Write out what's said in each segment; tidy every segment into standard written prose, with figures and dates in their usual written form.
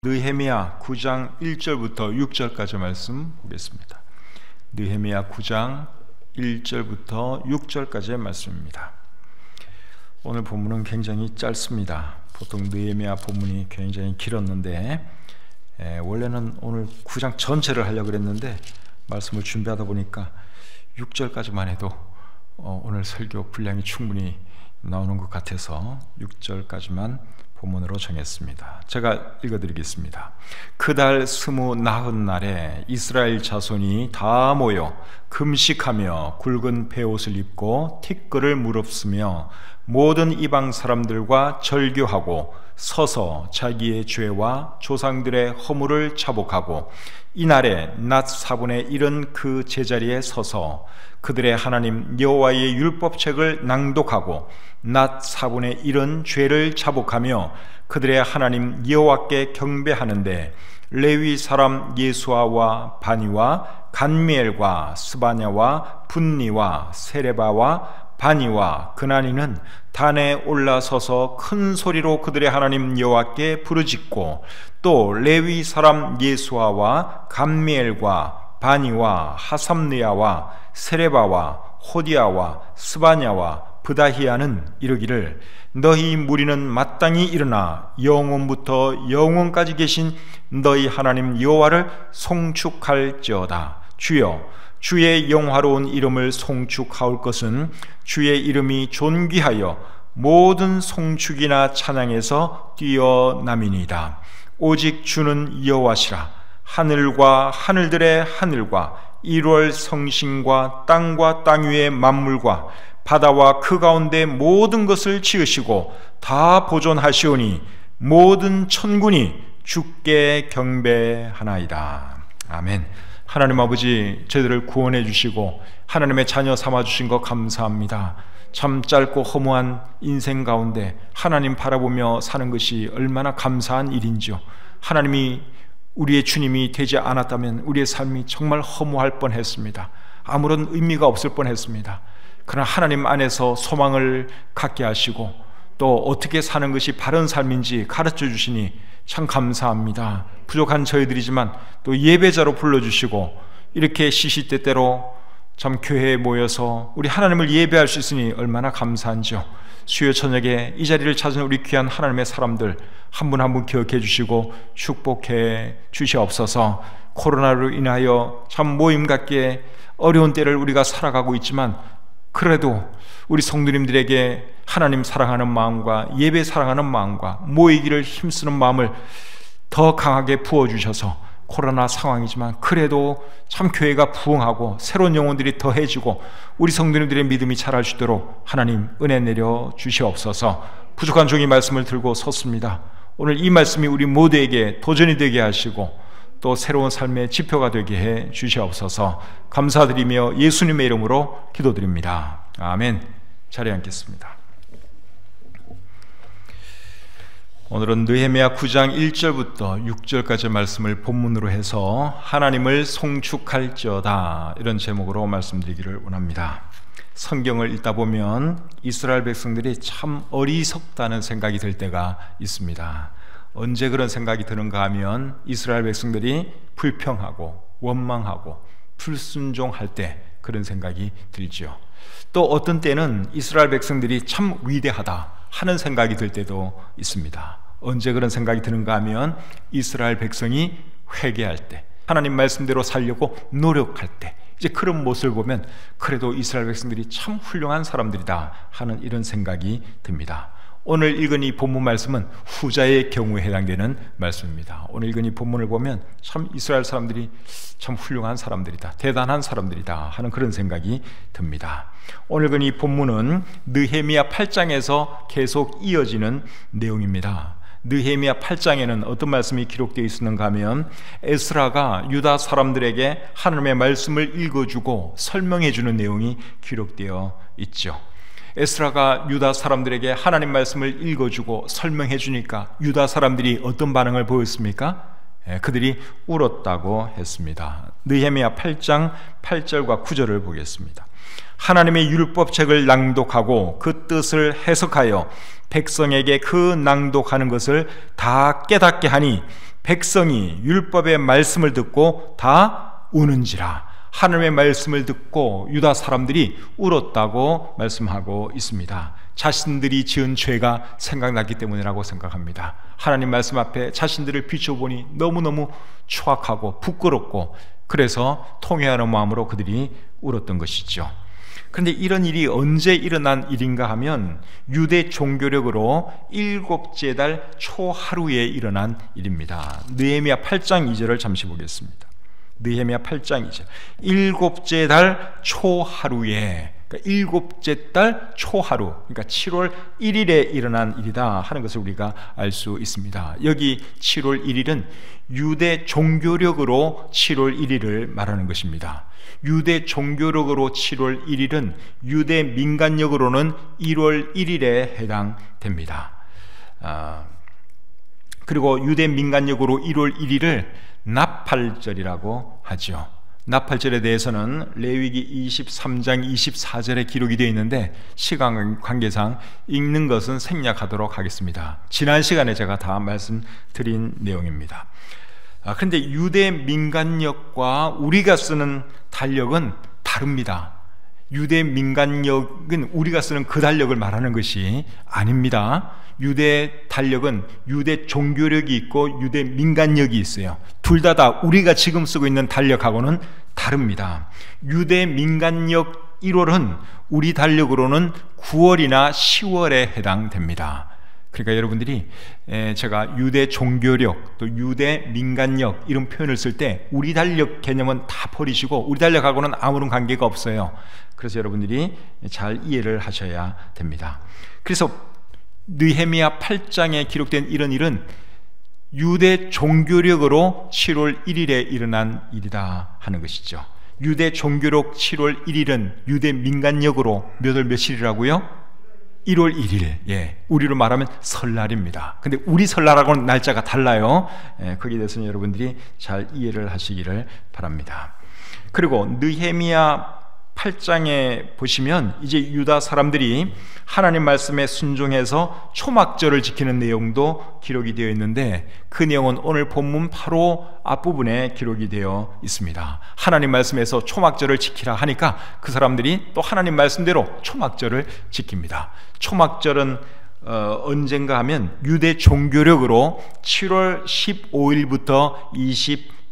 느헤미야 9장 1절부터 6절까지 말씀 보겠습니다. 느헤미야 9장 1절부터 6절까지의 말씀입니다. 오늘 본문은 굉장히 짧습니다. 보통 느헤미야 본문이 굉장히 길었는데 원래는 오늘 9장 전체를 하려고 그랬는데 말씀을 준비하다 보니까 6절까지만 해도 오늘 설교 분량이 충분히 나오는 것 같아서 6절까지만 본문으로 정했습니다. 제가 읽어드리겠습니다. 그달 29날에 이스라엘 자손이 다 모여 금식하며 굵은 베옷을 입고 티끌을 무릅쓰며 모든 이방 사람들과 절규하고 서서 자기의 죄와 조상들의 허물을 자복하고 이날에 낮 4분의 1은 그 제자리에 서서 그들의 하나님 여호와의 율법책을 낭독하고 낮 4분의 1은 죄를 자복하며 그들의 하나님 여호와께 경배하는데 레위 사람 예수아와 바니와 간미엘과 스바냐와 분니와 세레바와 바니와 그나니는 단에 올라서서 큰 소리로 그들의 하나님 여호와께 부르짖고 또 레위 사람 예수아와 간미엘과 바니와 하삼느야와 세레바와 호디아와 스바냐와 브다히아는 이르기를 너희 무리는 마땅히 일어나 영원부터 영원까지 계신 너희 하나님 여호와를 송축할지어다. 주여 주의 영화로운 이름을 송축하올 것은 주의 이름이 존귀하여 모든 송축이나 찬양에서 뛰어남이니이다. 오직 주는 여호와시라. 하늘과 하늘들의 하늘과 1월 성신과 땅과 땅 위의 만물과 바다와 그 가운데 모든 것을 지으시고 다 보존하시오니 모든 천군이 주께 경배하나이다. 아멘. 하나님 아버지, 저희들을 구원해 주시고 하나님의 자녀 삼아 주신 것 감사합니다. 참 짧고 허무한 인생 가운데 하나님 바라보며 사는 것이 얼마나 감사한 일인지요. 하나님이 우리의 주님이 되지 않았다면 우리의 삶이 정말 허무할 뻔했습니다. 아무런 의미가 없을 뻔했습니다. 그러나 하나님 안에서 소망을 갖게 하시고 또 어떻게 사는 것이 바른 삶인지 가르쳐 주시니 참 감사합니다. 부족한 저희들이지만 또 예배자로 불러주시고 이렇게 시시때때로 참 교회에 모여서 우리 하나님을 예배할 수 있으니 얼마나 감사한지요. 수요 저녁에 이 자리를 찾은 우리 귀한 하나님의 사람들 한 분 한 분 기억해 주시고 축복해 주시옵소서. 코로나로 인하여 참 모임 갖기에 어려운 때를 우리가 살아가고 있지만 그래도 우리 성도님들에게 하나님 사랑하는 마음과 예배 사랑하는 마음과 모이기를 힘쓰는 마음을 더 강하게 부어주셔서 코로나 상황이지만 그래도 참 교회가 부흥하고 새로운 영혼들이 더해지고 우리 성도님들의 믿음이 자랄 수 있도록 하나님 은혜 내려 주시옵소서. 부족한 종이 말씀을 들고 섰습니다. 오늘 이 말씀이 우리 모두에게 도전이 되게 하시고 또 새로운 삶의 지표가 되게 해 주시옵소서. 감사드리며 예수님의 이름으로 기도드립니다. 아멘. 자리에 앉겠습니다. 오늘은 느헤미야 9장 1절부터 6절까지 말씀을 본문으로 해서 하나님을 송축할지어다 이런 제목으로 말씀드리기를 원합니다. 성경을 읽다 보면 이스라엘 백성들이 참 어리석다는 생각이 들 때가 있습니다. 언제 그런 생각이 드는가 하면 이스라엘 백성들이 불평하고 원망하고 불순종할 때 그런 생각이 들지요. 또 어떤 때는 이스라엘 백성들이 참 위대하다 하는 생각이 들 때도 있습니다. 언제 그런 생각이 드는가 하면 이스라엘 백성이 회개할 때, 하나님 말씀대로 살려고 노력할 때, 이제 그런 모습을 보면 그래도 이스라엘 백성들이 참 훌륭한 사람들이다 하는 이런 생각이 듭니다. 오늘 읽은 이 본문 말씀은 후자의 경우에 해당되는 말씀입니다. 오늘 읽은 이 본문을 보면 참 이스라엘 사람들이 참 훌륭한 사람들이다, 대단한 사람들이다 하는 그런 생각이 듭니다. 오늘 읽은 이 본문은 느헤미야 8장에서 계속 이어지는 내용입니다. 느헤미야 8장에는 어떤 말씀이 기록되어 있었는가 하면 에스라가 유다 사람들에게 하나님의 말씀을 읽어주고 설명해주는 내용이 기록되어 있죠. 에스라가 유다 사람들에게 하나님 말씀을 읽어주고 설명해 주니까 유다 사람들이 어떤 반응을 보였습니까? 그들이 울었다고 했습니다. 느헤미야 8장 8절과 9절을 보겠습니다. 하나님의 율법책을 낭독하고 그 뜻을 해석하여 백성에게 그 낭독하는 것을 다 깨닫게 하니 백성이 율법의 말씀을 듣고 다 우는지라. 하나님의 말씀을 듣고 유다 사람들이 울었다고 말씀하고 있습니다. 자신들이 지은 죄가 생각나기 때문이라고 생각합니다. 하나님 말씀 앞에 자신들을 비춰보니 너무너무 추악하고 부끄럽고, 그래서 통회하는 마음으로 그들이 울었던 것이죠. 그런데 이런 일이 언제 일어난 일인가 하면 유대 종교력으로 7째 달 초하루에 일어난 일입니다. 느헤미야 8장 2절을 잠시 보겠습니다. 느헤미야 8장 2절. 7째 달 초하루에, 그러니까 7째 달 초하루, 그러니까 7월 1일에 일어난 일이다 하는 것을 우리가 알 수 있습니다. 여기 7월 1일은 유대 종교력으로 7월 1일을 말하는 것입니다. 유대 종교력으로 7월 1일은 유대 민간력으로는 1월 1일에 해당됩니다. 그리고 유대 민간력으로 1월 1일을 나팔절이라고 하죠. 나팔절에 대해서는 레위기 23장 24절에 기록이 되어 있는데 시간 관계상 읽는 것은 생략하도록 하겠습니다. 지난 시간에 제가 다 말씀드린 내용입니다. 그런데 유대 민간력과 우리가 쓰는 달력은 다릅니다. 유대 민간력은 우리가 쓰는 그 달력을 말하는 것이 아닙니다. 유대 달력은 유대 종교력이 있고 유대 민간력이 있어요. 둘 다 우리가 지금 쓰고 있는 달력하고는 다릅니다. 유대 민간력 1월은 우리 달력으로는 9월이나 10월에 해당됩니다. 그러니까 여러분들이 제가 유대 종교력 또 유대 민간력 이런 표현을 쓸 때 우리 달력 개념은 다 버리시고 우리 달력하고는 아무런 관계가 없어요. 그래서 여러분들이 잘 이해를 하셔야 됩니다. 그래서 느헤미야 8장에 기록된 이런 일은 유대 종교력으로 7월 1일에 일어난 일이다 하는 것이죠. 유대 종교력 7월 1일은 유대 민간력으로 몇 월 며칠이라고요? 1월 1일, 우리로 말하면 설날입니다. 근데 우리 설날하고는 날짜가 달라요. 거기에 대해서는 여러분들이 잘 이해를 하시기를 바랍니다. 그리고 느헤미야 8장에 보시면 이제 유다 사람들이 하나님 말씀에 순종해서 초막절을 지키는 내용도 기록이 되어 있는데 그 내용은 오늘 본문 바로 앞부분에 기록이 되어 있습니다. 하나님 말씀에서 초막절을 지키라 하니까 그 사람들이 또 하나님 말씀대로 초막절을 지킵니다. 초막절은 언젠가 하면 유대 종교력으로 7월 15일부터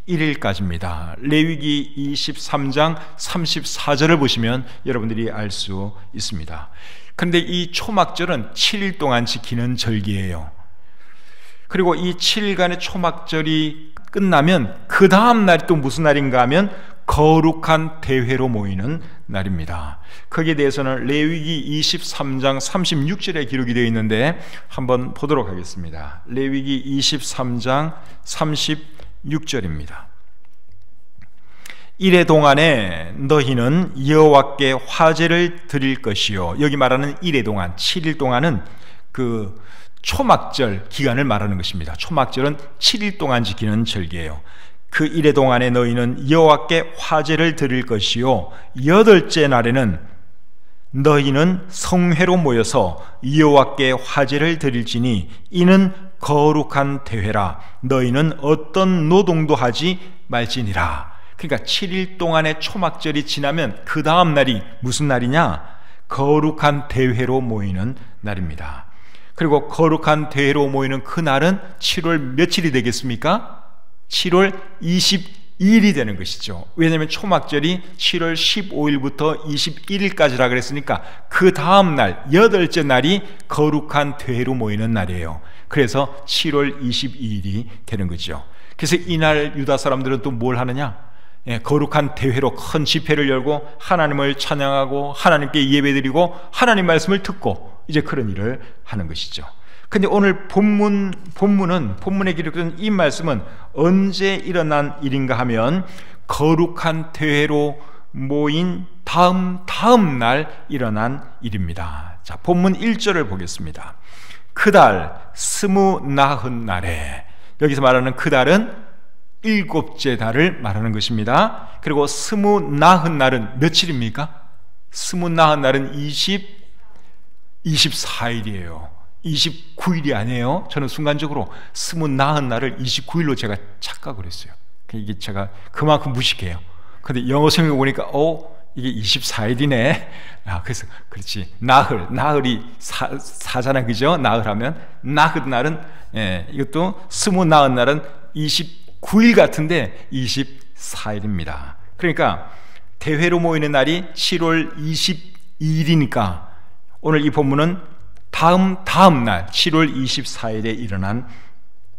21일까지입니다. 레위기 23장 34절을 보시면 여러분들이 알 수 있습니다. 그런데 이 초막절은 7일 동안 지키는 절기예요. 그리고 이 7일간의 초막절이 끝나면 그 다음 날이 또 무슨 날인가 하면 거룩한 대회로 모이는 날입니다. 거기에 대해서는 레위기 23장 36절에 기록이 되어 있는데 한번 보도록 하겠습니다. 레위기 23장 36절입니다. 이래 동안에 너희는 여호와께 화제를 드릴 것이요. 여기 말하는 이래 동안 7일 동안은 그 초막절 기간을 말하는 것입니다. 초막절은 7일 동안 지키는 절기예요. 그 이래 동안에 너희는 여호와께 화제를 드릴 것이요 8째 날에는 너희는 성회로 모여서 여호와께 화제를 드릴지니 이는 거룩한 대회라. 너희는 어떤 노동도 하지 말지니라. 그러니까 7일 동안의 초막절이 지나면 그 다음 날이 무슨 날이냐? 거룩한 대회로 모이는 날입니다. 그리고 거룩한 대회로 모이는 그 날은 7월 며칠이 되겠습니까? 7월 22일이 되는 것이죠. 왜냐하면 초막절이 7월 15일부터 21일까지라 그랬으니까 그 다음 날 8째 날이 거룩한 대회로 모이는 날이에요. 그래서 7월 22일이 되는 거죠. 그래서 이날 유다 사람들은 또 뭘 하느냐? 거룩한 대회로 큰 집회를 열고 하나님을 찬양하고 하나님께 예배드리고 하나님 말씀을 듣고 이제 그런 일을 하는 것이죠. 근데 오늘 본문에 기록된 이 말씀은 언제 일어난 일인가 하면 거룩한 대회로 모인 다음 날 일어난 일입니다. 자, 본문 1절을 보겠습니다. 그달 29날에, 여기서 말하는 그달은 7째 달을 말하는 것입니다. 그리고 29날은 며칠입니까? 29날은 24일이에요. 29일이 아니에요. 저는 순간적으로 29날을 29일로 제가 착각을 했어요. 이게 제가 그만큼 무식해요. 근데 영어 성경 보니까 이게 24일이네. 그래서 그렇지. 나흘이 사잖아, 그죠? 나흘 하면 나흘날은 이것도 29날은 29일 같은데 24일입니다. 그러니까 대회로 모이는 날이 7월 22일이니까 오늘 이 본문은 다음 날 7월 24일에 일어난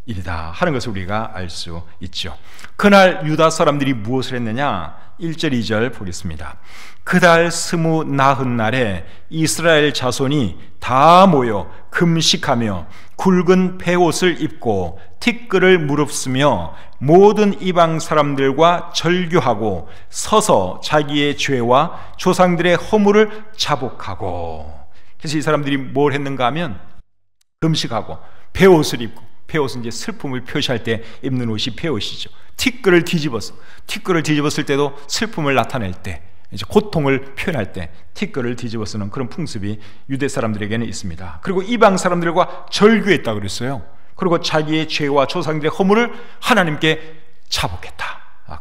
일이다 하는 것을 우리가 알 수 있죠. 그날 유다 사람들이 무엇을 했느냐? 1절 2절 보겠습니다. 그달 29날에 이스라엘 자손이 다 모여 금식하며 굵은 베옷을 입고 티끌을 무릅쓰며 모든 이방 사람들과 절규하고 서서 자기의 죄와 조상들의 허물을 자복하고. 그래서 이 사람들이 뭘 했는가 하면 금식하고 베옷을 입고, 베옷은 이제 슬픔을 표시할 때 입는 옷이 베옷이죠. 티끌을 뒤집었을 때도 슬픔을 나타낼 때, 이제 고통을 표현할 때 티끌을 뒤집어 쓰는 그런 풍습이 유대 사람들에게는 있습니다. 그리고 이방 사람들과 절규했다 그랬어요. 그리고 자기의 죄와 조상들의 허물을 하나님께 자복했다.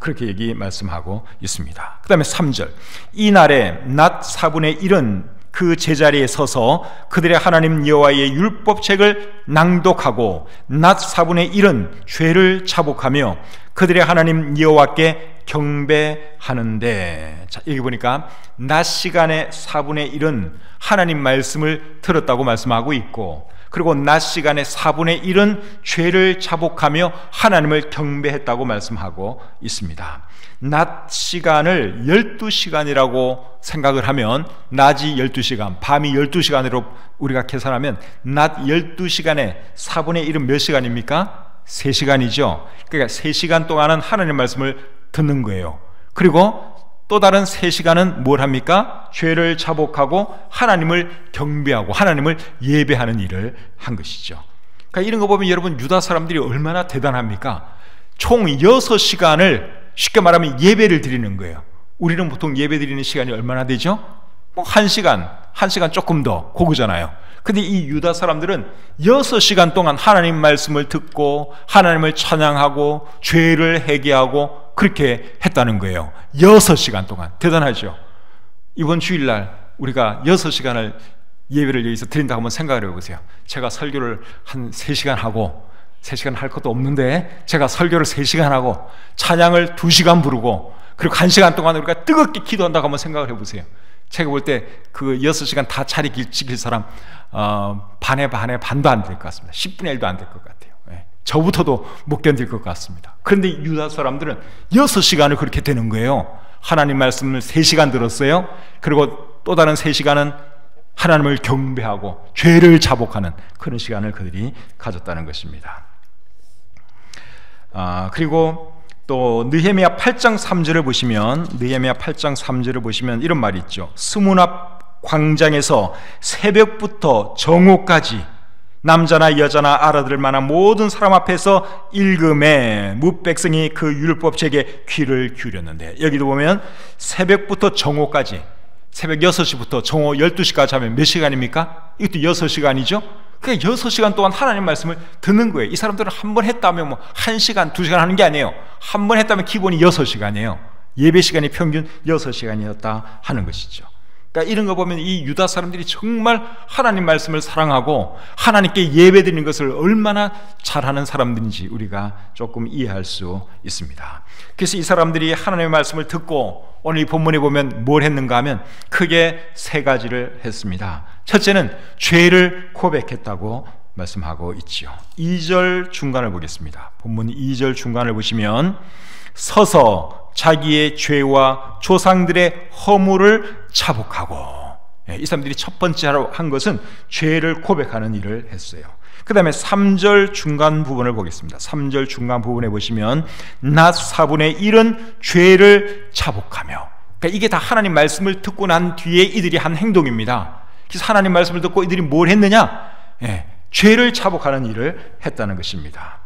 그렇게 말씀하고 있습니다. 그 다음에 3절, 이날에 낮 4분의 1은 그 제자리에 서서 그들의 하나님 여호와의 율법책을 낭독하고 낮 4분의 1은 죄를 자복하며 그들의 하나님 여호와께 경배하는데, 자, 여기 보니까 낮 시간의 4분의 1은 하나님 말씀을 들었다고 말씀하고 있고, 그리고 낮 시간의 4분의 1은 죄를 자복하며 하나님을 경배했다고 말씀하고 있습니다. 낮 시간을 12시간이라고 생각을 하면, 낮이 12시간, 밤이 12시간으로 우리가 계산하면 낮 12시간에 4분의 1은 몇 시간입니까? 3시간이죠. 그러니까 3시간 동안은 하나님 말씀을 듣는 거예요. 그리고 또 다른 3시간은 뭘 합니까? 죄를 자복하고 하나님을 경배하고 하나님을 예배하는 일을 한 것이죠. 그러니까 이런 거 보면 여러분, 유다 사람들이 얼마나 대단합니까? 총 6시간을 쉽게 말하면 예배를 드리는 거예요. 우리는 보통 예배 드리는 시간이 얼마나 되죠? 1시간 조금 더, 그거잖아요. 근데 이 유다 사람들은 6시간 동안 하나님 말씀을 듣고 하나님을 찬양하고 죄를 회개하고 그렇게 했다는 거예요. 6시간 동안. 대단하죠? 이번 주일날 우리가 6시간을 예배를 여기서 드린다고 한번 생각을 해보세요. 제가 설교를 한 3시간 하고, 3시간 할 것도 없는데 제가 설교를 3시간 하고 찬양을 2시간 부르고 그리고 1시간 동안 우리가 뜨겁게 기도한다고 한번 생각을 해보세요. 제가 볼 때 그 6시간 다 자리 지킬 사람 반도 안 될 것 같습니다. 10분의 1도 안 될 것 같아요. 저부터도 못 견딜 것 같습니다. 그런데 유다 사람들은 6시간을 그렇게 되는 거예요. 하나님 말씀을 3시간 들었어요. 그리고 또 다른 3시간은 하나님을 경배하고 죄를 자복하는 그런 시간을 그들이 가졌다는 것입니다. 그리고 또 느헤미야 8장 3절을 보시면, 느헤미야 8장 3절을 보시면 이런 말이 있죠. 스문 앞 광장에서 새벽부터 정오까지 남자나 여자나 알아들을 만한 모든 사람 앞에서 읽음에 뭇백성이 그 율법책에 귀를 기울였는데, 여기도 보면 새벽부터 정오까지, 새벽 6시부터 정오 12시까지 하면 몇 시간입니까? 이것도 6시간이죠? 그러니까 6시간 동안 하나님 말씀을 듣는 거예요. 이 사람들은 한 번 했다면 1시간, 2시간 하는 게 아니에요. 한 번 했다면 기본이 6시간이에요. 예배 시간이 평균 6시간이었다 하는 것이죠. 그러니까 이런 거 보면 이 유다 사람들이 정말 하나님 말씀을 사랑하고 하나님께 예배드리는 것을 얼마나 잘하는 사람들인지 우리가 조금 이해할 수 있습니다. 그래서 이 사람들이 하나님의 말씀을 듣고 오늘 이 본문에 보면 뭘 했는가 하면 크게 3가지를 했습니다. 첫째는 죄를 고백했다고 말씀하고 있지요. 2절 중간을 보겠습니다. 본문 2절 중간을 보시면 서서 자기의 죄와 조상들의 허물을 자복하고, 이 사람들이 첫 번째로 한 것은 죄를 고백하는 일을 했어요. 그 다음에 3절 중간 부분을 보겠습니다. 3절 중간 부분에 보시면 낮 4분의 1은 죄를 자복하며, 그러니까 이게 다 하나님 말씀을 듣고 난 뒤에 이들이 한 행동입니다. 그래서 하나님 말씀을 듣고 이들이 뭘 했느냐? 죄를 자복하는 일을 했다는 것입니다.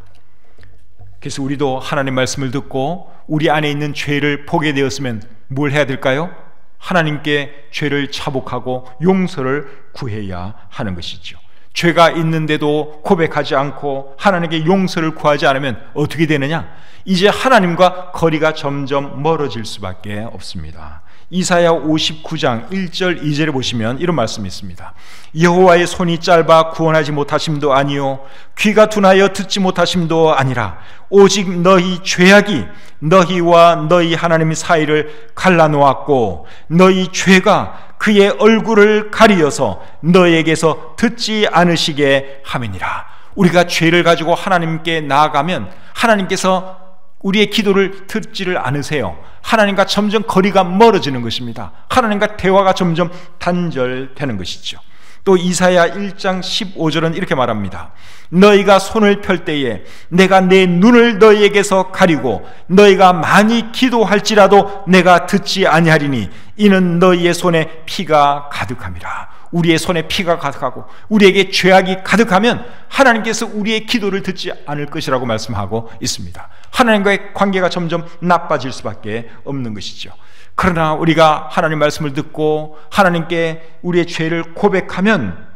그래서 우리도 하나님 말씀을 듣고 우리 안에 있는 죄를 보게 되었으면 뭘 해야 될까요? 하나님께 죄를 자복하고 용서를 구해야 하는 것이죠. 죄가 있는데도 고백하지 않고 하나님께 용서를 구하지 않으면 어떻게 되느냐? 이제 하나님과 거리가 점점 멀어질 수밖에 없습니다. 이사야 59장 1절 2절에 보시면 이런 말씀이 있습니다. 여호와의 손이 짧아 구원하지 못하심도 아니요 귀가 둔하여 듣지 못하심도 아니라 오직 너희 죄악이 너희와 너희 하나님 사이를 갈라놓았고 너희 죄가 그의 얼굴을 가리어서 너희에게서 듣지 않으시게 함이니라. 우리가 죄를 가지고 하나님께 나아가면 하나님께서 우리의 기도를 듣지를 않으세요. 하나님과 점점 거리가 멀어지는 것입니다. 하나님과 대화가 점점 단절되는 것이죠. 또 이사야 1장 15절은 이렇게 말합니다. 너희가 손을 펼 때에 내가 내 눈을 너희에게서 가리고 너희가 많이 기도할지라도 내가 듣지 아니하리니 이는 너희의 손에 피가 가득함이라. 우리의 손에 피가 가득하고 우리에게 죄악이 가득하면 하나님께서 우리의 기도를 듣지 않을 것이라고 말씀하고 있습니다. 하나님과의 관계가 점점 나빠질 수밖에 없는 것이죠. 그러나 우리가 하나님 말씀을 듣고 하나님께 우리의 죄를 고백하면,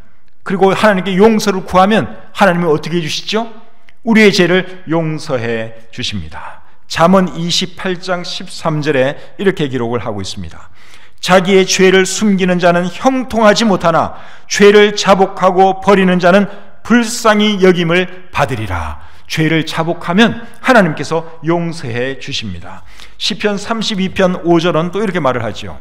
그리고 하나님께 용서를 구하면 하나님은 어떻게 해주시죠? 우리의 죄를 용서해 주십니다. 잠언 28장 13절에 이렇게 기록을 하고 있습니다. 자기의 죄를 숨기는 자는 형통하지 못하나 죄를 자복하고 버리는 자는 불쌍히 여김을 받으리라. 죄를 자복하면 하나님께서 용서해 주십니다. 시편 32편 5절은 또 이렇게 말을 하죠.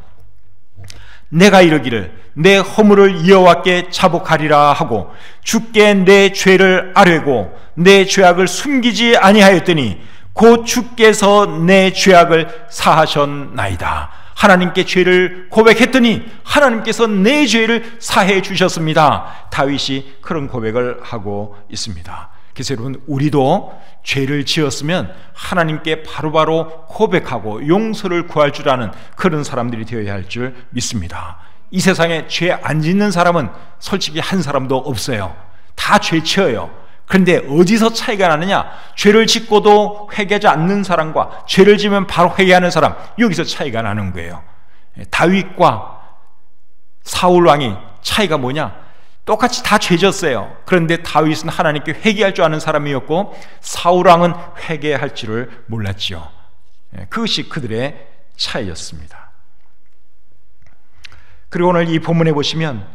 내가 이르기를 내 허물을 여호와께 자복하리라 하고 주께 내 죄를 아뢰고 내 죄악을 숨기지 아니하였더니 곧 주께서 내 죄악을 사하셨나이다. 하나님께 죄를 고백했더니 하나님께서 내 죄를 사해 주셨습니다. 다윗이 그런 고백을 하고 있습니다. 그래서 여러분, 우리도 죄를 지었으면 하나님께 바로바로 고백하고 용서를 구할 줄 아는 그런 사람들이 되어야 할 줄 믿습니다. 이 세상에 죄 안 짓는 사람은 솔직히 한 사람도 없어요. 다 죄 지어요. 그런데 어디서 차이가 나느냐? 죄를 짓고도 회개하지 않는 사람과 죄를 지면 바로 회개하는 사람, 여기서 차이가 나는 거예요. 다윗과 사울 왕이 차이가 뭐냐? 똑같이 다 죄졌어요. 그런데 다윗은 하나님께 회개할 줄 아는 사람이었고 사울 왕은 회개할 줄을 몰랐지요. 그것이 그들의 차이였습니다. 그리고 오늘 이 본문에 보시면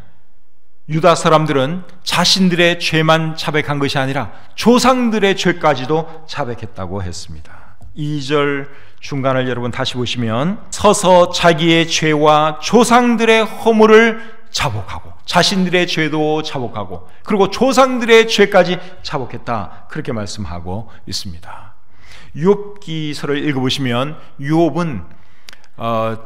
유다 사람들은 자신들의 죄만 자백한 것이 아니라 조상들의 죄까지도 자백했다고 했습니다. 2절 중간을 여러분 다시 보시면 서서 자기의 죄와 조상들의 허물을 자복하고 자신들의 죄도 자복하고 그리고 조상들의 죄까지 자복했다, 그렇게 말씀하고 있습니다. 욥기서를 읽어보시면 욥은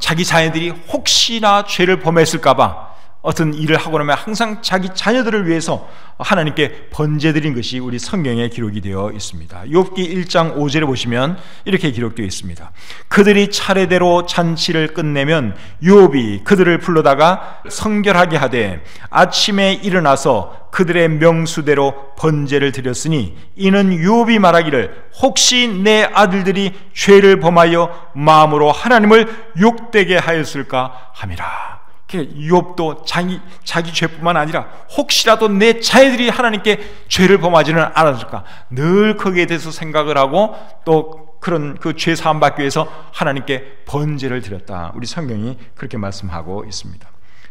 자기 자녀들이 혹시나 죄를 범했을까 봐 어떤 일을 하고 나면 항상 자기 자녀들을 위해서 하나님께 번제드린 것이 우리 성경에 기록이 되어 있습니다. 욥기 1장 5절에 보시면 이렇게 기록되어 있습니다. 그들이 차례대로 잔치를 끝내면 욥이 그들을 불러다가 성결하게 하되 아침에 일어나서 그들의 명수대로 번제를 드렸으니 이는 욥이 말하기를 혹시 내 아들들이 죄를 범하여 마음으로 하나님을 욕되게 하였을까 함이라. 욥도 자기 죄뿐만 아니라 혹시라도 내 자녀들이 하나님께 죄를 범하지는 않았을까, 늘 거기에 대해서 생각을 하고 또 그런 그 죄 사함 받기 위해서 하나님께 번제를 드렸다, 우리 성경이 그렇게 말씀하고 있습니다.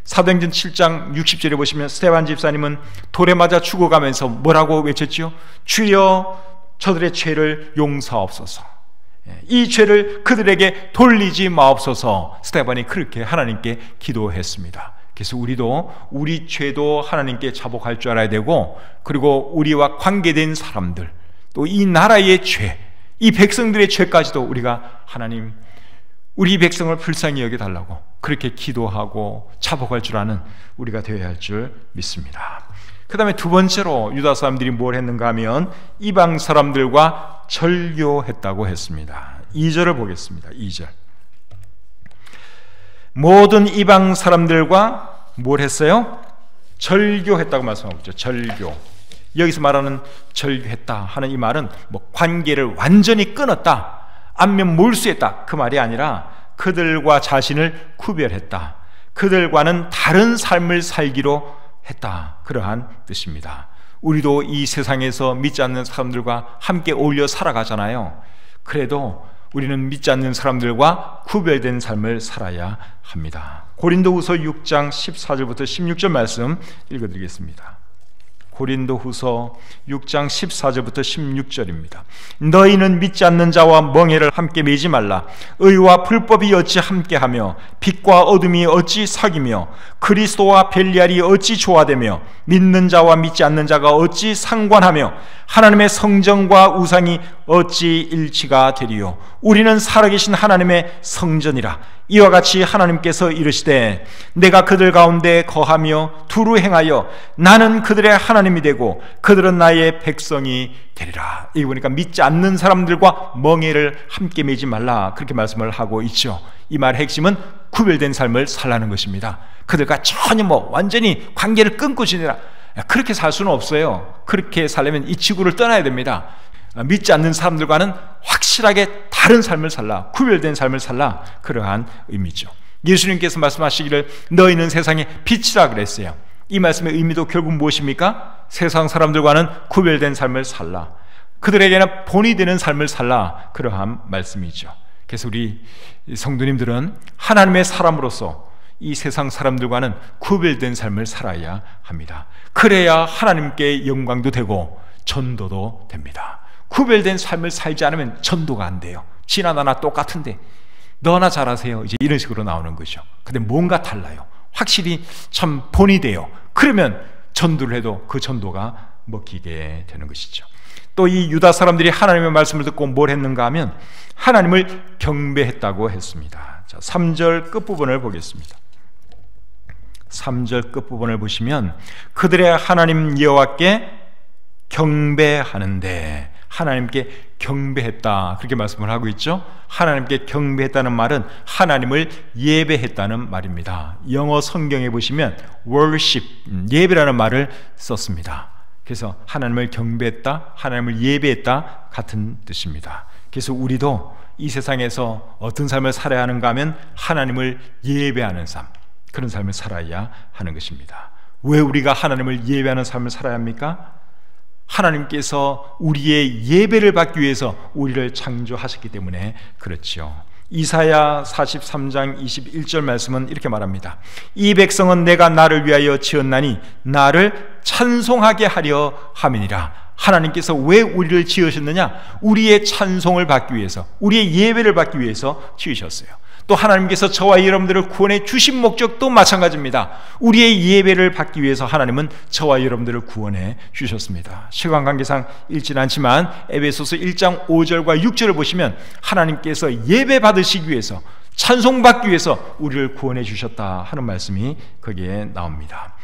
사도행전 7장 60절에 보시면 스데반 집사님은 돌에 맞아 죽어가면서 뭐라고 외쳤지요? 주여 저들의 죄를 용서하옵소서, 이 죄를 그들에게 돌리지 마옵소서. 스데반이 그렇게 하나님께 기도했습니다. 그래서 우리도 우리 죄도 하나님께 자복할 줄 알아야 되고, 그리고 우리와 관계된 사람들, 또 이 나라의 죄, 이 백성들의 죄까지도 우리가 하나님, 우리 백성을 불쌍히 여겨달라고 그렇게 기도하고 자복할 줄 아는 우리가 되어야 할 줄 믿습니다. 그 다음에 두 번째로 유다 사람들이 뭘 했는가 하면 이방 사람들과 절교했다고 했습니다. 2절을 보겠습니다. 2절. 모든 이방 사람들과 뭘 했어요? 절교했다고 말씀하고 있죠. 절교. 여기서 말하는 절교했다 하는 이 말은 뭐 관계를 완전히 끊었다, 안면 몰수했다, 그 말이 아니라 그들과 자신을 구별했다, 그들과는 다른 삶을 살기로 했다, 그러한 뜻입니다. 우리도 이 세상에서 믿지 않는 사람들과 함께 어울려 살아가잖아요. 그래도 우리는 믿지 않는 사람들과 구별된 삶을 살아야 합니다. 고린도후서 6장 14절부터 16절 말씀 읽어드리겠습니다. 고린도후서 6장 14절부터 16절입니다. 너희는 믿지 않는 자와 멍에를 함께 매지 말라. 의와 불법이 어찌 함께하며 빛과 어둠이 어찌 사귀며 그리스도와 벨리알이 어찌 조화되며 믿는 자와 믿지 않는 자가 어찌 상관하며 하나님의 성전과 우상이 어찌 일치가 되리요. 우리는 살아계신 하나님의 성전이라. 이와 같이 하나님께서 이르시되 내가 그들 가운데 거하며 두루 행하여 나는 그들의 하나님이 되고 그들은 나의 백성이 되리라. 이거 보니까 믿지 않는 사람들과 멍에를 함께 매지 말라, 그렇게 말씀을 하고 있죠. 이 말의 핵심은 구별된 삶을 살라는 것입니다. 그들과 전혀 완전히 관계를 끊고 지내라, 그렇게 살 수는 없어요. 그렇게 살려면 이 지구를 떠나야 됩니다. 믿지 않는 사람들과는 확실하게 다른 삶을 살라, 구별된 삶을 살라, 그러한 의미죠. 예수님께서 말씀하시기를 너희는 세상의 빛이라 그랬어요. 이 말씀의 의미도 결국 무엇입니까? 세상 사람들과는 구별된 삶을 살라, 그들에게는 본이 되는 삶을 살라, 그러한 말씀이죠. 그래서 우리 성도님들은 하나님의 사람으로서 이 세상 사람들과는 구별된 삶을 살아야 합니다. 그래야 하나님께 영광도 되고 전도도 됩니다. 구별된 삶을 살지 않으면 전도가 안 돼요. 지나 나나 똑같은데 너나 잘하세요, 이제 이런 식으로 나오는 거죠. 근데 뭔가 달라요. 확실히 참 본이 돼요. 그러면 전도를 해도 그 전도가 먹히게 되는 것이죠. 또 이 유다 사람들이 하나님의 말씀을 듣고 뭘 했는가 하면 하나님을 경배했다고 했습니다. 자, 3절 끝부분을 보겠습니다. 3절 끝부분을 보시면 그들의 하나님 여호와께 경배하는데, 하나님께 경배했다, 그렇게 말씀을 하고 있죠. 하나님께 경배했다는 말은 하나님을 예배했다는 말입니다. 영어 성경에 보시면 worship, 예배라는 말을 썼습니다. 그래서 하나님을 경배했다, 하나님을 예배했다 같은 뜻입니다. 그래서 우리도 이 세상에서 어떤 삶을 살아야 하는가 하면 하나님을 예배하는 삶, 그런 삶을 살아야 하는 것입니다. 왜 우리가 하나님을 예배하는 삶을 살아야 합니까? 하나님께서 우리의 예배를 받기 위해서 우리를 창조하셨기 때문에 그렇죠. 이사야 43장 21절 말씀은 이렇게 말합니다. 이 백성은 내가 나를 위하여 지었나니 나를 찬송하게 하려 함이니라. 하나님께서 왜 우리를 지으셨느냐? 우리의 찬송을 받기 위해서, 우리의 예배를 받기 위해서 지으셨어요. 또 하나님께서 저와 여러분들을 구원해 주신 목적도 마찬가지입니다. 우리의 예배를 받기 위해서 하나님은 저와 여러분들을 구원해 주셨습니다. 시간 관계상 읽지는 않지만 에베소서 1장 5절과 6절을 보시면 하나님께서 예배 받으시기 위해서, 찬송 받기 위해서 우리를 구원해 주셨다 하는 말씀이 거기에 나옵니다.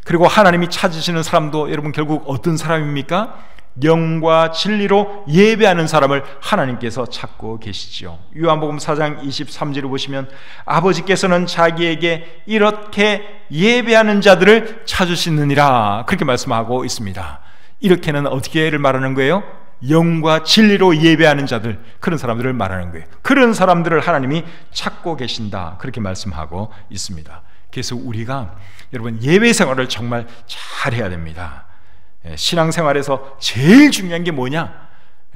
그리고 하나님이 찾으시는 사람도 여러분 결국 어떤 사람입니까? 영과 진리로 예배하는 사람을 하나님께서 찾고 계시지요. 요한복음 4장 23절을 보시면 아버지께서는 자기에게 이렇게 예배하는 자들을 찾으시느니라, 그렇게 말씀하고 있습니다. 이렇게는 어떻게를 말하는 거예요? 영과 진리로 예배하는 자들, 그런 사람들을 말하는 거예요. 그런 사람들을 하나님이 찾고 계신다, 그렇게 말씀하고 있습니다. 그래서 우리가 여러분 예배 생활을 정말 잘해야 됩니다. 신앙생활에서 제일 중요한 게 뭐냐?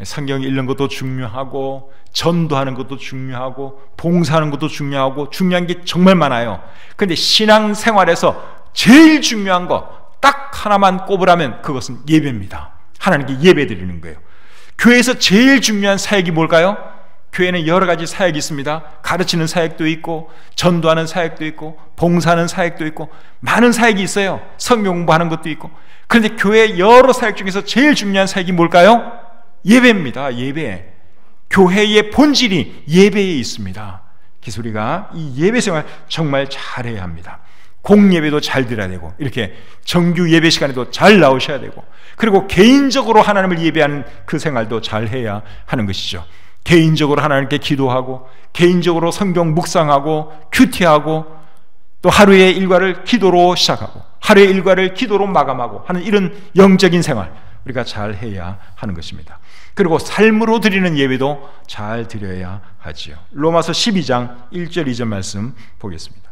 성경 읽는 것도 중요하고 전도하는 것도 중요하고 봉사하는 것도 중요하고 중요한 게 정말 많아요. 그런데 신앙생활에서 제일 중요한 거 딱 하나만 꼽으라면 그것은 예배입니다. 하나님께 예배 드리는 거예요. 교회에서 제일 중요한 사역이 뭘까요? 교회는 여러 가지 사역이 있습니다. 가르치는 사역도 있고 전도하는 사역도 있고 봉사하는 사역도 있고 많은 사역이 있어요. 성경 공부하는 것도 있고. 그런데 교회 여러 사역 중에서 제일 중요한 사역이 뭘까요? 예배입니다. 예배. 교회의 본질이 예배에 있습니다. 그래서 우리가 이 예배 생활 정말 잘해야 합니다. 공예배도 잘 드려야 되고, 이렇게 정규 예배 시간에도 잘 나오셔야 되고, 그리고 개인적으로 하나님을 예배하는 그 생활도 잘 해야 하는 것이죠. 개인적으로 하나님께 기도하고, 개인적으로 성경 묵상하고, 큐티하고, 또 하루의 일과를 기도로 시작하고, 하루의 일과를 기도로 마감하고 하는 이런 영적인 생활 우리가 잘 해야 하는 것입니다. 그리고 삶으로 드리는 예배도 잘 드려야 하지요. 로마서 12장 1절 2절 말씀 보겠습니다.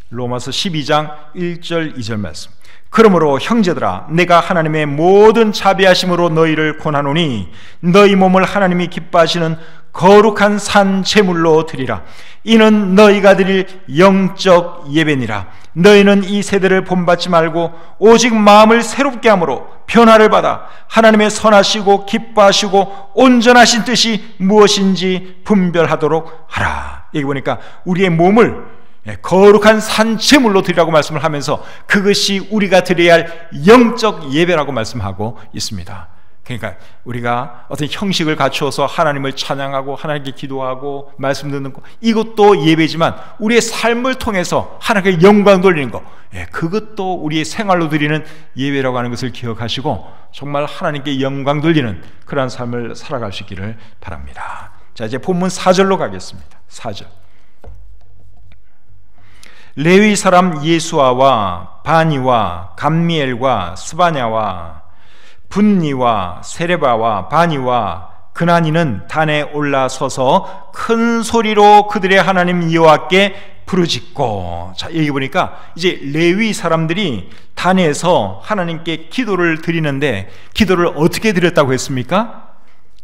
로마서 12장 1절 2절 말씀. 그러므로 형제들아, 내가 하나님의 모든 자비하심으로 너희를 권하노니 너희 몸을 하나님이 기뻐하시는 거룩한 산 제물로 드리라. 이는 너희가 드릴 영적 예배니라. 너희는 이 세대를 본받지 말고 오직 마음을 새롭게 함으로 변화를 받아 하나님의 선하시고 기뻐하시고 온전하신 뜻이 무엇인지 분별하도록 하라. 여기 보니까 우리의 몸을 거룩한 산 제물로 드리라고 말씀을 하면서 그것이 우리가 드려야 할 영적 예배라고 말씀하고 있습니다. 그러니까 우리가 어떤 형식을 갖추어서 하나님을 찬양하고 하나님께 기도하고 말씀 듣는 것, 이것도 예배지만 우리의 삶을 통해서 하나님께 영광 돌리는 것, 그것도 우리의 생활로 드리는 예배라고 하는 것을 기억하시고 정말 하나님께 영광 돌리는 그러한 삶을 살아갈 수 있기를 바랍니다. 자, 이제 본문 4절로 가겠습니다. 4절. 레위 사람 예수아와 바니와 감미엘과 스바냐와 분니와 세레바와 바니와 그나니는 단에 올라서서 큰 소리로 그들의 하나님 여호와께 부르짖고. 자, 여기 보니까 이제 레위 사람들이 단에서 하나님께 기도를 드리는데 기도를 어떻게 드렸다고 했습니까?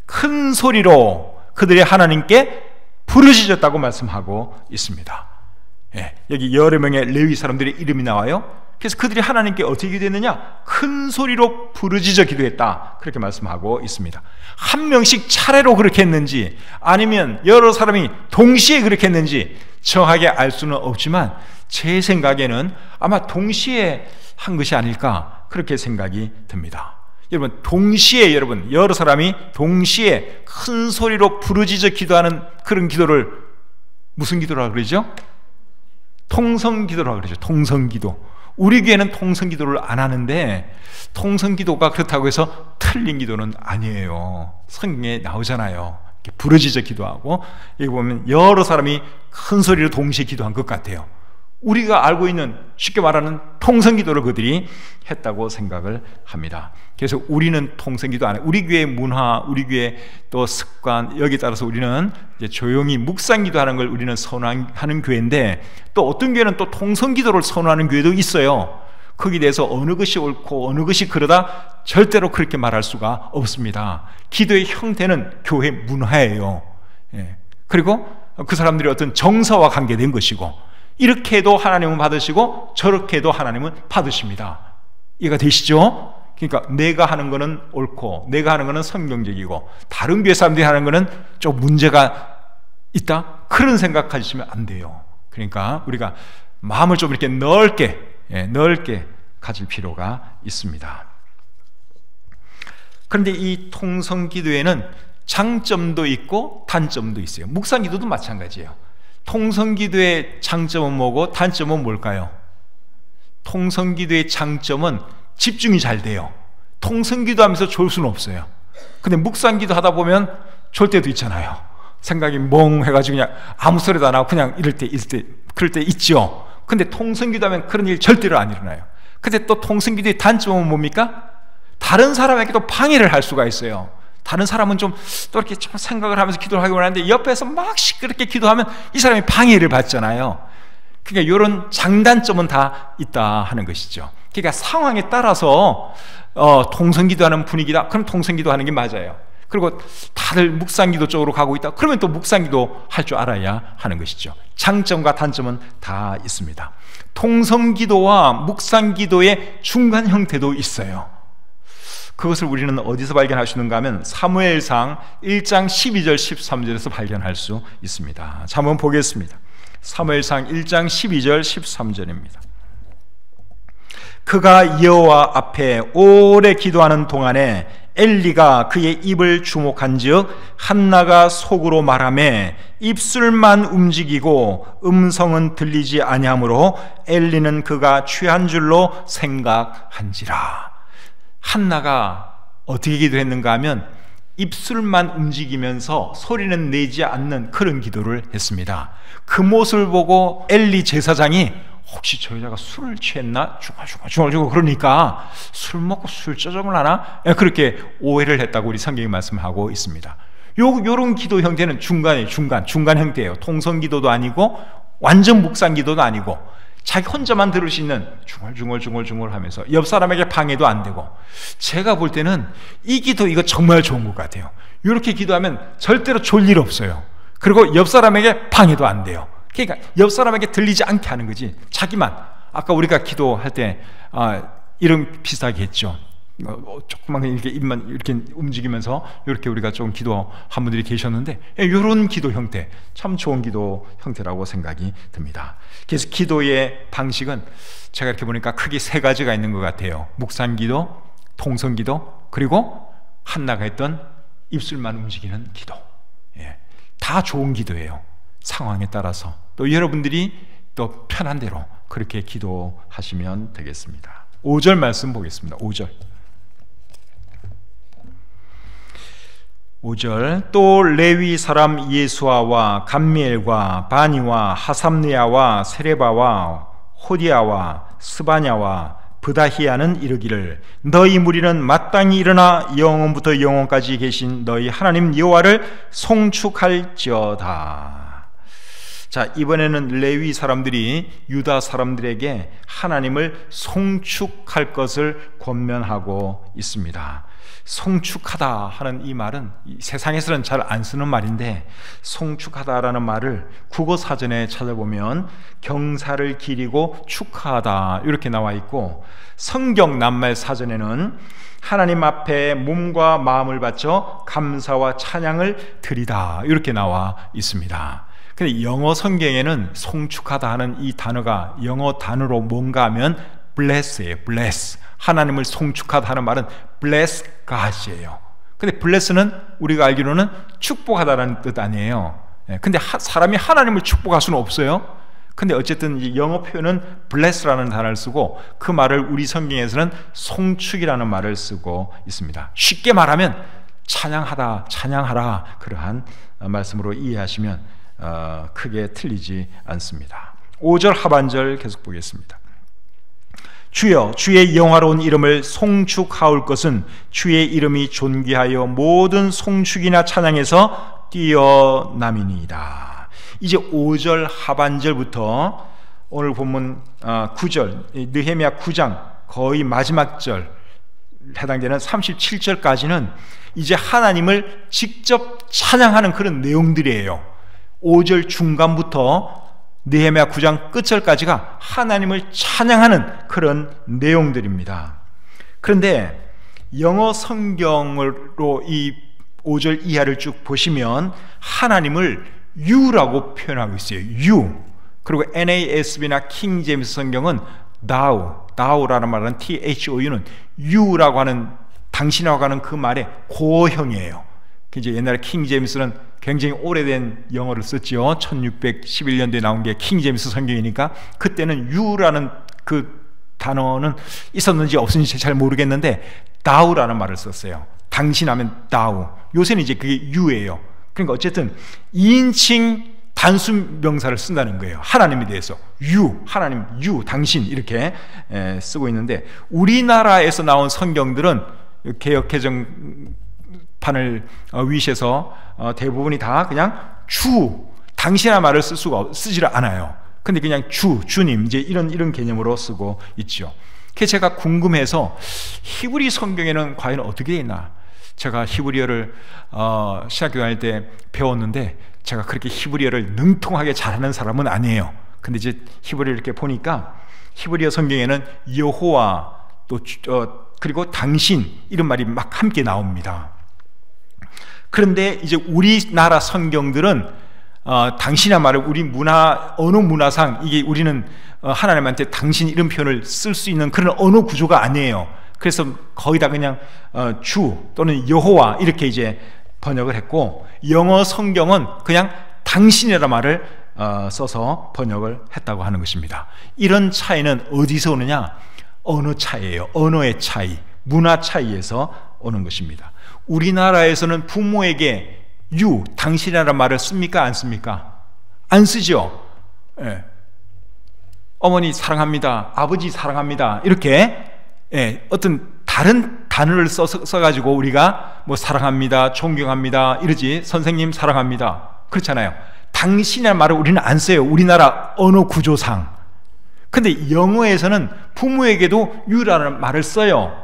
큰 소리로 그들의 하나님께 부르짖었다고 말씀하고 있습니다. 여기 여러 명의 레위 사람들의 이름이 나와요. 그래서 그들이 하나님께 어떻게 기도했느냐? 큰 소리로 부르짖어 기도했다, 그렇게 말씀하고 있습니다. 한 명씩 차례로 그렇게 했는지 아니면 여러 사람이 동시에 그렇게 했는지 정확하게 알 수는 없지만 제 생각에는 아마 동시에 한 것이 아닐까, 그렇게 생각이 듭니다. 여러분, 동시에 여러 사람이 동시에 큰 소리로 부르짖어 기도하는 그런 기도를 무슨 기도라고 그러죠? 통성기도라고 그러죠. 통성기도. 우리 교회는 통성기도를 안 하는데 통성기도가 그렇다고 해서 틀린 기도는 아니에요. 성경에 나오잖아요. 이렇게 부르짖어 기도하고, 여기 보면 여러 사람이 큰 소리로 동시에 기도한 것 같아요. 우리가 알고 있는, 쉽게 말하는 통성기도를 그들이 했다고 생각을 합니다. 그래서 우리는 통성기도 안 해요. 우리 교회의 문화, 우리 교회의 또 습관, 여기에 따라서 우리는 이제 조용히 묵상기도 하는 걸 우리는 선호하는 교회인데, 또 어떤 교회는 또 통성기도를 선호하는 교회도 있어요. 거기에 대해서 어느 것이 옳고 어느 것이 그러다 절대로 그렇게 말할 수가 없습니다. 기도의 형태는 교회 문화예요. 그리고 그 사람들이 어떤 정서와 관계된 것이고, 이렇게 해도 하나님은 받으시고 저렇게 해도 하나님은 받으십니다. 이해가 되시죠? 그러니까 내가 하는 거는 옳고 내가 하는 거는 성경적이고 다른 교회 사람들이 하는 거는 좀 문제가 있다, 그런 생각 가지시면 안 돼요. 그러니까 우리가 마음을 좀 이렇게 넓게 가질 필요가 있습니다. 그런데 이 통성기도에는 장점도 있고 단점도 있어요. 묵상기도도 마찬가지예요. 통성기도의 장점은 뭐고 단점은 뭘까요? 통성기도의 장점은 집중이 잘 돼요. 통성기도 하면서 졸 수는 없어요. 근데 묵상기도 하다 보면 졸 때도 있잖아요. 생각이 멍해가지고 그냥 아무 소리도 안 하고 그냥 그럴 때 있죠. 근데 통성기도 하면 그런 일 절대로 안 일어나요. 근데 또 통성기도의 단점은 뭡니까? 다른 사람에게도 방해를 할 수가 있어요. 다른 사람은 좀 또 이렇게 좀 생각을 하면서 기도를 하기 원하는데 옆에서 막 시끄럽게 기도하면 이 사람이 방해를 받잖아요. 그러니까 이런 장단점은 다 있다 하는 것이죠. 그러니까 상황에 따라서 통성기도하는 분위기다, 그럼 통성기도하는 게 맞아요. 그리고 다들 묵상기도 쪽으로 가고 있다, 그러면 또 묵상기도 할 줄 알아야 하는 것이죠. 장점과 단점은 다 있습니다. 통성기도와 묵상기도의 중간 형태도 있어요. 그것을 우리는 어디서 발견할 수 있는가 하면 사무엘상 1장 12절 13절에서 발견할 수 있습니다. 자, 한번 보겠습니다. 사무엘상 1장 12절 13절입니다. 그가 여호와 앞에 오래 기도하는 동안에 엘리가 그의 입을 주목한즉 한나가 속으로 말하매 입술만 움직이고 음성은 들리지 아니하므로 엘리는 그가 취한 줄로 생각한지라. 한나가 어떻게 기도했는가 하면 입술만 움직이면서 소리는 내지 않는 그런 기도를 했습니다. 그 모습을 보고 엘리 제사장이 혹시 저 여자가 술을 취했나? 중얼중얼 그러니까 술 먹고 술조정을 하나? 그렇게 오해를 했다고 우리 성경이 말씀하고 있습니다. 요런 기도 형태는 중간 형태예요. 통성기도도 아니고 완전 묵상기도도 아니고 자기 혼자만 들을 수 있는 중얼중얼 하면서 옆 사람에게 방해도 안 되고, 제가 볼 때는 이 기도 이거 정말 좋은 것 같아요. 이렇게 기도하면 절대로 졸 일 없어요. 그리고 옆 사람에게 방해도 안 돼요. 그러니까 옆 사람에게 들리지 않게 하는 거지, 자기만. 아까 우리가 기도할 때 이런 비슷하게 했죠. 조금만 이렇게 입만 이렇게 움직이면서 이렇게 우리가 좀 기도한 분들이 계셨는데, 이런 기도 형태 참 좋은 기도 형태라고 생각이 듭니다. 그래서 기도의 방식은 제가 이렇게 보니까 크게 세 가지가 있는 것 같아요. 묵상기도, 통성기도, 그리고 한나가 했던 입술만 움직이는 기도. 다 좋은 기도예요. 상황에 따라서 또 여러분들이 또 편한 대로 그렇게 기도하시면 되겠습니다. 5절 말씀 보겠습니다. 5절. 또 레위 사람 예수아와 감미엘과 바니와 하삼느야와 세레바와 호디아와 스바냐와 브다히야는 이르기를, 너희 무리는 마땅히 일어나 영원부터 영원까지 계신 너희 하나님 여호와를 송축할지어다. 자, 이번에는 레위 사람들이 유다 사람들에게 하나님을 송축할 것을 권면하고 있습니다. 송축하다 하는 이 말은 세상에서는 잘 안 쓰는 말인데, 송축하다라는 말을 국어 사전에 찾아보면 경사를 기리고 축하하다 이렇게 나와 있고, 성경 낱말 사전에는 하나님 앞에 몸과 마음을 바쳐 감사와 찬양을 드리다 이렇게 나와 있습니다. 근데 영어 성경에는 송축하다 하는 이 단어가 영어 단어로 뭔가 하면 bless예요. bless. 하나님을 송축하다 하는 말은 bless God이에요. 근데 bless는 우리가 알기로는 축복하다라는 뜻 아니에요. 근데 사람이 하나님을 축복할 수는 없어요. 근데 어쨌든 영어 표현은 bless라는 단어를 쓰고, 그 말을 우리 성경에서는 송축이라는 말을 쓰고 있습니다. 쉽게 말하면 찬양하다, 찬양하라, 그러한 말씀으로 이해하시면 크게 틀리지 않습니다. 5절 하반절 계속 보겠습니다. 주여, 주의 영화로운 이름을 송축하올 것은 주의 이름이 존귀하여 모든 송축이나 찬양에서 뛰어남이니이다. 이제 5절 하반절부터 오늘 본문 9절, 느헤미야 9장 거의 마지막 절 해당되는 37절까지는 이제 하나님을 직접 찬양하는 그런 내용들이에요. 5절 중간부터 느헤미야 9장 끝절까지가 하나님을 찬양하는 그런 내용들입니다. 그런데 영어 성경으로 이 5절 이하를 쭉 보시면 하나님을 You라고 표현하고 있어요. You. 그리고 NASB나 킹 제임스 성경은 Thou라는 말은 THOU는 You라고 하는, 당신이라고 하는 그 말의 고형이에요. 이제 옛날에 킹 제임스는 굉장히 오래된 영어를 썼죠. 1611년도에 나온 게 킹 제임스 성경이니까 그때는 You라는 그 단어는 있었는지 없었는지 잘 모르겠는데 Thou라는 말을 썼어요. 당신 하면 Thou. 요새는 이제 그게 You예요. 그러니까 어쨌든 2인칭 단수 명사를 쓴다는 거예요. 하나님에 대해서 You, 하나님, You, 당신 이렇게 쓰고 있는데, 우리나라에서 나온 성경들은 개역 개정판을 위시해서 대부분이 다 그냥 주, 당신의 말을 쓰지를 않아요. 근데 그냥 주님 이제 이런 개념으로 쓰고 있죠. 그래서 제가 궁금해서 히브리 성경에는 과연 어떻게 되어 있나? 제가 히브리어를 신학교 다닐 때 배웠는데 제가 그렇게 히브리어를 능통하게 잘하는 사람은 아니에요. 근데 이제 히브리어 이렇게 보니까 히브리어 성경에는 여호와 또 그리고 당신 이런 말이 막 함께 나옵니다. 그런데 이제 우리나라 성경들은 당신의 말을 우리 언어 문화상 이게 우리는 하나님한테 당신 이런 표현을 쓸 수 있는 그런 언어 구조가 아니에요. 그래서 거의 다 그냥 주 또는 여호와 이렇게 이제 번역을 했고, 영어 성경은 그냥 당신이라는 말을 써서 번역을 했다고 하는 것입니다. 이런 차이는 어디서 오느냐? 언어 차이예요. 언어의 차이, 문화 차이에서 오는 것입니다. 우리나라에서는 부모에게 당신이라는 말을 씁니까? 안 씁니까? 안 쓰죠. 어머니 사랑합니다, 아버지 사랑합니다 이렇게 어떤 다른 단어를 써가지고 우리가 뭐 사랑합니다, 존경합니다 이러지, 선생님 사랑합니다 그렇잖아요. 당신의 말을 우리는 안 써요. 우리나라 언어 구조상. 근데 영어에서는 부모에게도 you라는 말을 써요.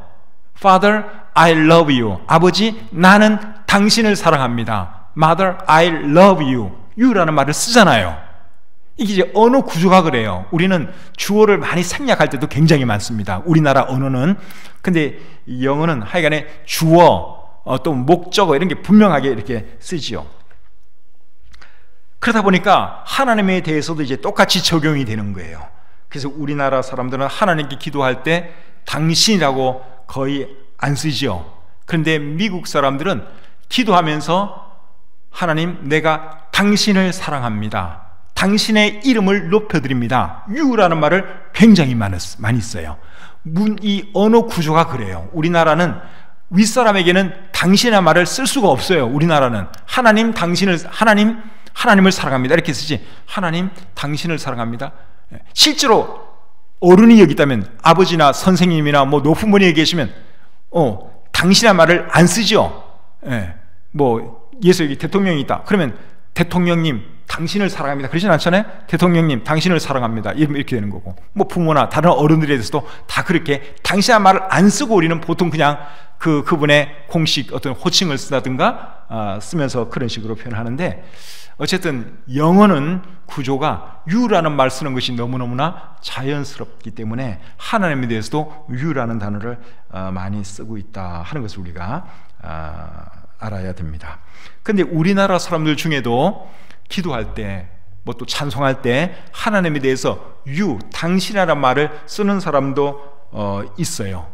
Father, I love you. 아버지, 나는 당신을 사랑합니다. Mother, I love you. you라는 말을 쓰잖아요. 이게 이제 언어 구조가 그래요. 우리는 주어를 많이 생략할 때도 굉장히 많습니다. 우리나라 언어는. 근데 영어는 하여간에 주어, 또 목적어 이런 게 분명하게 이렇게 쓰지요. 그러다 보니까 하나님에 대해서도 이제 똑같이 적용이 되는 거예요. 그래서 우리나라 사람들은 하나님께 기도할 때 당신이라고 거의 안 쓰지요. 그런데 미국 사람들은 기도하면서 하나님, 내가 당신을 사랑합니다. 당신의 이름을 높여드립니다. you라는 말을 굉장히 많이 써요. 이 언어 구조가 그래요. 우리나라는 윗사람에게는 당신의 말을 쓸 수가 없어요. 우리나라는 하나님, 하나님을 사랑합니다 이렇게 쓰지, 하나님 당신을 사랑합니다. 실제로 어른이 여기 있다면, 아버지나 선생님이나 뭐 노부모님이 계시면 당신의 말을 안 쓰죠. 뭐 예수 여기 대통령이 있다 그러면 대통령님 당신을 사랑합니다 그러진 않잖아요. 대통령님 당신을 사랑합니다 이렇게 되는 거고, 뭐 부모나 다른 어른들에 대해서도 다 그렇게 당신의 말을 안 쓰고 우리는 보통 그냥 그분의 공식 어떤 호칭을 쓰다든가 쓰면서 그런 식으로 표현하는데, 어쨌든 영어는 구조가 you라는 말 쓰는 것이 너무너무나 자연스럽기 때문에 하나님에 대해서도 you라는 단어를 많이 쓰고 있다 하는 것을 우리가 알아야 됩니다. 근데 우리나라 사람들 중에도 기도할 때, 뭐 또 찬송할 때 하나님에 대해서 you, 당신이라는 말을 쓰는 사람도 있어요.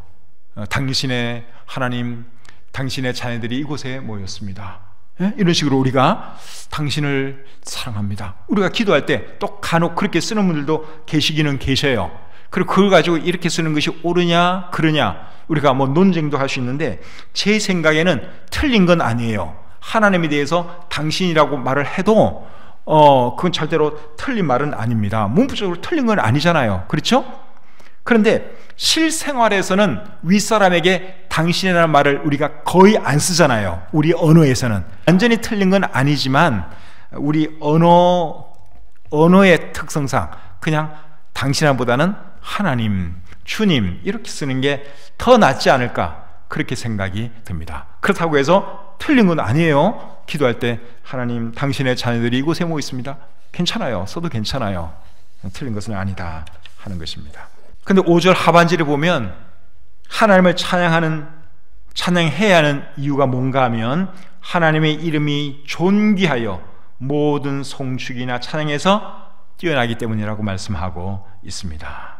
당신의 하나님, 당신의 자녀들이 이곳에 모였습니다. 이런 식으로 우리가 당신을 사랑합니다. 우리가 기도할 때 또 간혹 그렇게 쓰는 분들도 계시기는 계셔요. 그리고 그걸 가지고 이렇게 쓰는 것이 옳으냐 그러냐 우리가 뭐 논쟁도 할 수 있는데, 제 생각에는 틀린 건 아니에요. 하나님에 대해서 당신이라고 말을 해도 그건 절대로 틀린 말은 아닙니다. 문법적으로 틀린 건 아니잖아요. 그렇죠? 그런데 실생활에서는 윗사람에게 당신이라는 말을 우리가 거의 안 쓰잖아요. 우리 언어에서는 완전히 틀린 건 아니지만 우리 언어의 특성상 그냥 당신보다는 하나님, 주님 이렇게 쓰는 게 더 낫지 않을까 그렇게 생각이 듭니다. 그렇다고 해서 틀린 건 아니에요. 기도할 때 하나님, 당신의 자녀들이 이곳에 모여 있습니다. 괜찮아요. 써도 괜찮아요. 틀린 것은 아니다 하는 것입니다. 근데 5절 하반절에 보면 하나님을 찬양해야 하는 이유가 뭔가 하면, 하나님의 이름이 존귀하여 모든 송축이나 찬양에서 뛰어나기 때문이라고 말씀하고 있습니다.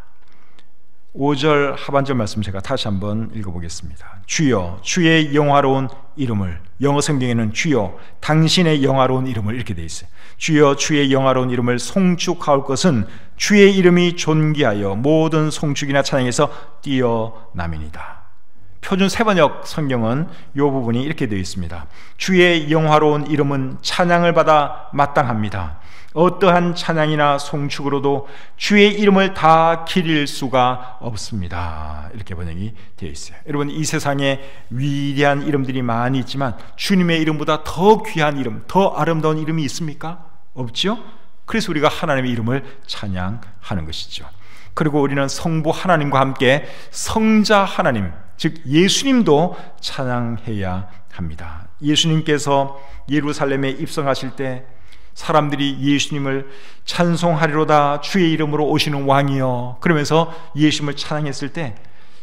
5절 하반절 말씀 제가 다시 한번 읽어보겠습니다. 주여, 주의 영화로운 이름을, 영어 성경에는 주여 당신의 영화로운 이름을 이렇게 돼 있어요. 주여, 주의 영화로운 이름을 송축하올 것은 주의 이름이 존귀하여 모든 송축이나 찬양에서 뛰어남이니이다. 표준 세번역 성경은 이 부분이 이렇게 되어 있습니다. 주의 영화로운 이름은 찬양을 받아 마땅합니다. 어떠한 찬양이나 송축으로도 주의 이름을 다 기릴 수가 없습니다. 이렇게 번역이 되어 있어요. 여러분, 이 세상에 위대한 이름들이 많이 있지만 주님의 이름보다 더 귀한 이름, 더 아름다운 이름이 있습니까? 없죠? 그래서 우리가 하나님의 이름을 찬양하는 것이죠. 그리고 우리는 성부 하나님과 함께 성자 하나님, 즉 예수님도 찬양해야 합니다. 예수님께서 예루살렘에 입성하실 때 사람들이 예수님을 찬송하리로다 주의 이름으로 오시는 왕이여 그러면서 예수님을 찬양했을 때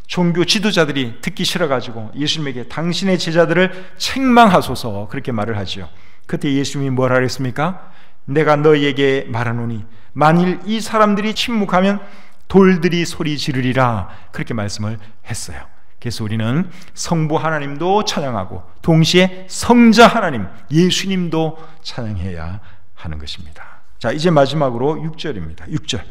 종교 지도자들이 듣기 싫어가지고 예수님에게 당신의 제자들을 책망하소서 그렇게 말을 하지요. 그때 예수님이 뭐라 그랬습니까? 내가 너희에게 말하노니 만일 이 사람들이 침묵하면 돌들이 소리 지르리라 그렇게 말씀을 했어요. 그래서 우리는 성부 하나님도 찬양하고 동시에 성자 하나님 예수님도 찬양해야 하는 것입니다. 자, 이제 마지막으로 6절입니다. 6절.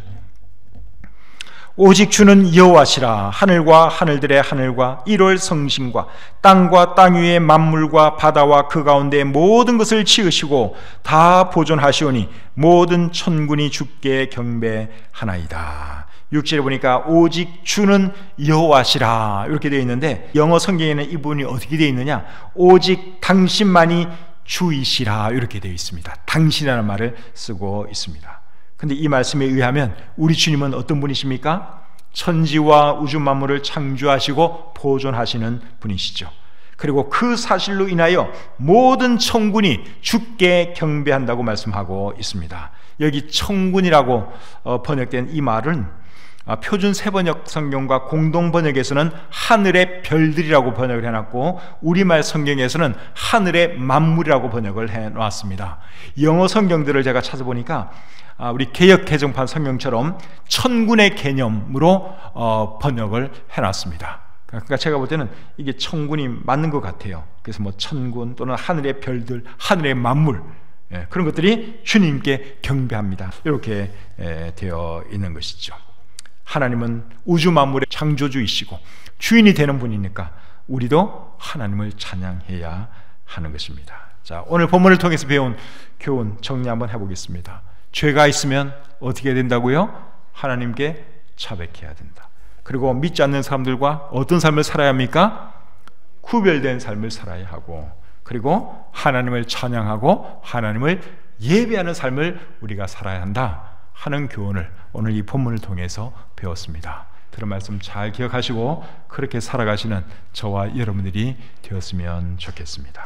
오직 주는 여호와시라. 하늘과 하늘들의 하늘과 일월 성신과 땅과 땅 위의 만물과 바다와 그 가운데 모든 것을 지으시고 다 보존하시오니 모든 천군이 주께 경배하나이다. 6절에 보니까 오직 주는 여호와시라 이렇게 되어 있는데, 영어 성경에는 이 부분이 어떻게 되어 있느냐, 오직 당신만이 주이시라 이렇게 되어 있습니다. 당신이라는 말을 쓰고 있습니다. 근데 이 말씀에 의하면 우리 주님은 어떤 분이십니까? 천지와 우주 만물을 창조하시고 보존하시는 분이시죠. 그리고 그 사실로 인하여 모든 천군이 주께 경배한다고 말씀하고 있습니다. 여기 천군이라고 번역된 이 말은 표준 세번역 성경과 공동 번역에서는 하늘의 별들이라고 번역을 해놨고 우리말 성경에서는 하늘의 만물이라고 번역을 해놨습니다. 영어 성경들을 제가 찾아보니까 우리 개역 개정판 성경처럼 천군의 개념으로 번역을 해놨습니다. 그러니까 제가 볼 때는 이게 천군이 맞는 것 같아요. 그래서 뭐 천군 또는 하늘의 별들, 하늘의 만물, 그런 것들이 주님께 경배합니다. 이렇게 되어 있는 것이죠. 하나님은 우주 만물의 창조주이시고 주인이 되는 분이니까 우리도 하나님을 찬양해야 하는 것입니다. 자, 오늘 본문을 통해서 배운 교훈 정리 한번 해보겠습니다. 죄가 있으면 어떻게 된다고요? 하나님께 자백해야 된다. 그리고 믿지 않는 사람들과 어떤 삶을 살아야 합니까? 구별된 삶을 살아야 하고, 그리고 하나님을 찬양하고 하나님을 예배하는 삶을 우리가 살아야 한다 하는 교훈을 오늘 이 본문을 통해서 배웠습니다. 들은 말씀 잘 기억하시고 그렇게 살아가시는 저와 여러분들이 되었으면 좋겠습니다.